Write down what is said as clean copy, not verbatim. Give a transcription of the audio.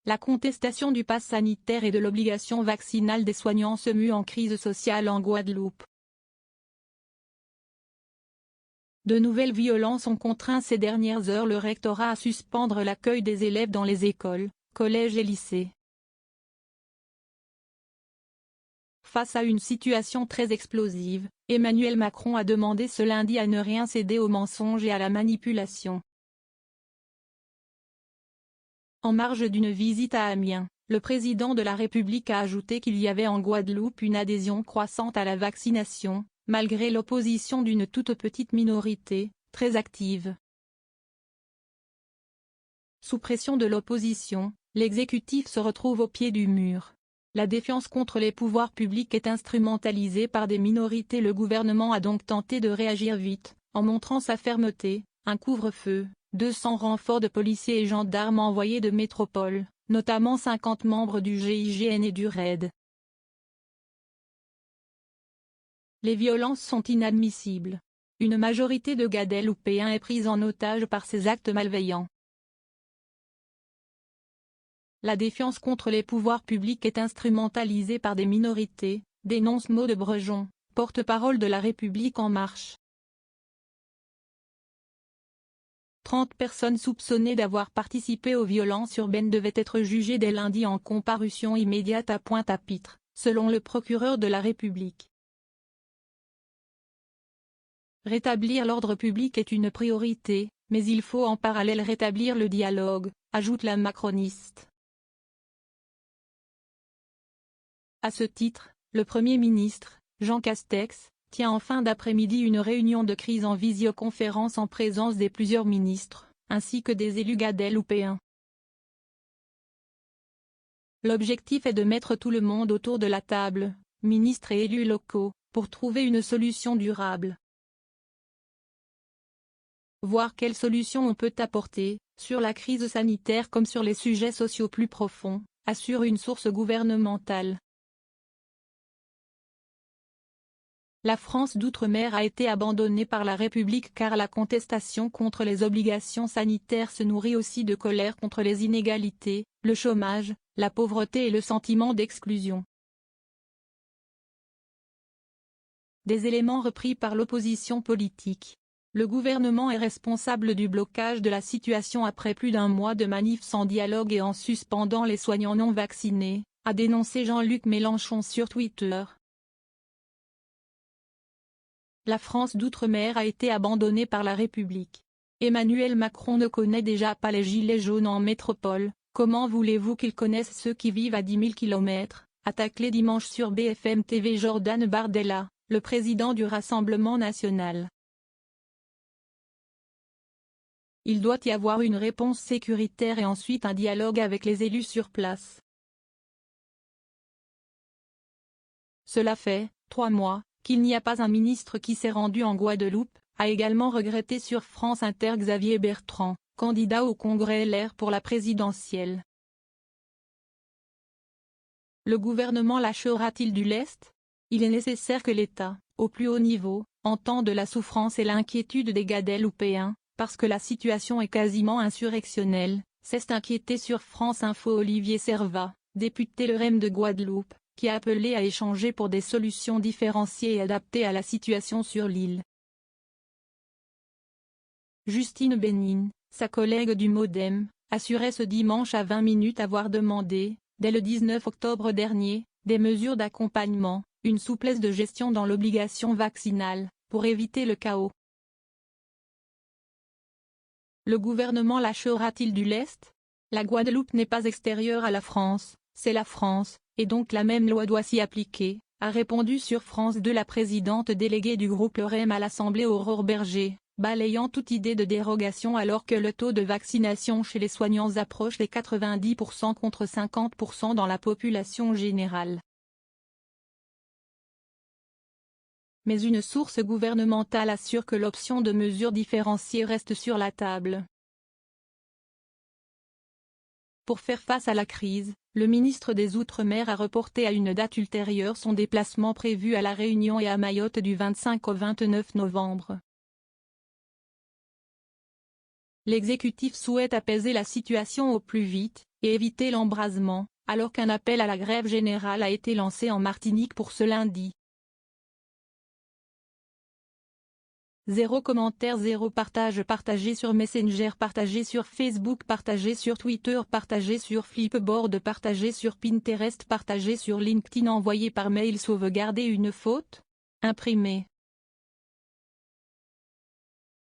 La contestation du pass sanitaire et de l'obligation vaccinale des soignants se mue en crise sociale en Guadeloupe. De nouvelles violences ont contraint ces dernières heures le rectorat à suspendre l'accueil des élèves dans les écoles, collèges et lycées. Face à une situation très explosive, Emmanuel Macron a demandé ce lundi à ne rien céder aux mensonges et à la manipulation. En marge d'une visite à Amiens, le président de la République a ajouté qu'il y avait en Guadeloupe une adhésion croissante à la vaccination, malgré l'opposition d'une toute petite minorité, très active. Sous pression de l'opposition, l'exécutif se retrouve au pied du mur. La défiance contre les pouvoirs publics est instrumentalisée par des minorités. Le gouvernement a donc tenté de réagir vite, en montrant sa fermeté, un couvre-feu, 200 renforts de policiers et gendarmes envoyés de métropole, notamment 50 membres du GIGN et du RAID. Les violences sont inadmissibles. Une majorité de Guadeloupéens est prise en otage par ces actes malveillants. La défiance contre les pouvoirs publics est instrumentalisée par des minorités, dénonce Maud Brejon, porte-parole de La République En Marche. 30 personnes soupçonnées d'avoir participé aux violences urbaines devaient être jugées dès lundi en comparution immédiate à Pointe-à-Pitre, selon le procureur de la République. Rétablir l'ordre public est une priorité, mais il faut en parallèle rétablir le dialogue, ajoute la macroniste. À ce titre, le Premier ministre, Jean Castex, tient en fin d'après-midi une réunion de crise en visioconférence en présence des plusieurs ministres, ainsi que des élus guadeloupéens. L'objectif est de mettre tout le monde autour de la table, ministres et élus locaux, pour trouver une solution durable. Voir quelles solutions on peut apporter, sur la crise sanitaire comme sur les sujets sociaux plus profonds, assure une source gouvernementale. La France d'outre-mer a été abandonnée par la République car la contestation contre les obligations sanitaires se nourrit aussi de colère contre les inégalités, le chômage, la pauvreté et le sentiment d'exclusion. Des éléments repris par l'opposition politique. Le gouvernement est responsable du blocage de la situation après plus d'un mois de manifs sans dialogue et en suspendant les soignants non vaccinés, a dénoncé Jean-Luc Mélenchon sur Twitter. La France d'outre-mer a été abandonnée par la République. Emmanuel Macron ne connaît déjà pas les gilets jaunes en métropole, comment voulez-vous qu'il connaisse ceux qui vivent à 10 000 km, a taclé dimanche sur BFM TV Jordan Bardella, le président du Rassemblement national. Il doit y avoir une réponse sécuritaire et ensuite un dialogue avec les élus sur place. Cela fait 3 mois qu'il n'y a pas un ministre qui s'est rendu en Guadeloupe, a également regretté sur France Inter Xavier Bertrand, candidat au Congrès LR pour la présidentielle. Le gouvernement lâchera-t-il du lest? Il est nécessaire que l'État, au plus haut niveau, entende la souffrance et l'inquiétude des Guadeloupéens, parce que la situation est quasiment insurrectionnelle, s'est inquiété sur France Info Olivier Servat, député LREM de Guadeloupe, qui a appelé à échanger pour des solutions différenciées et adaptées à la situation sur l'île. Justine Bénin, sa collègue du MoDem, assurait ce dimanche à 20 minutes avoir demandé, dès le 19 octobre dernier, des mesures d'accompagnement, une souplesse de gestion dans l'obligation vaccinale, pour éviter le chaos. Le gouvernement lâchera-t-il du lest? La Guadeloupe n'est pas extérieure à la France, c'est la France, et donc la même loi doit s'y appliquer, a répondu sur France 2 la présidente déléguée du groupe LREM à l'Assemblée Aurore Berger, balayant toute idée de dérogation alors que le taux de vaccination chez les soignants approche les 90% contre 50% dans la population générale. Mais une source gouvernementale assure que l'option de mesures différenciées reste sur la table. Pour faire face à la crise, le ministre des Outre-mer a reporté à une date ultérieure son déplacement prévu à La Réunion et à Mayotte du 25 au 29 novembre. L'exécutif souhaite apaiser la situation au plus vite, et éviter l'embrasement, alors qu'un appel à la grève générale a été lancé en Martinique pour ce lundi. 0 commentaire 0 partage partagé sur Messenger partagé sur Facebook partagé sur Twitter partagé sur Flipboard partagé sur Pinterest partagé sur LinkedIn envoyé par mail sauvegarder une faute, imprimé.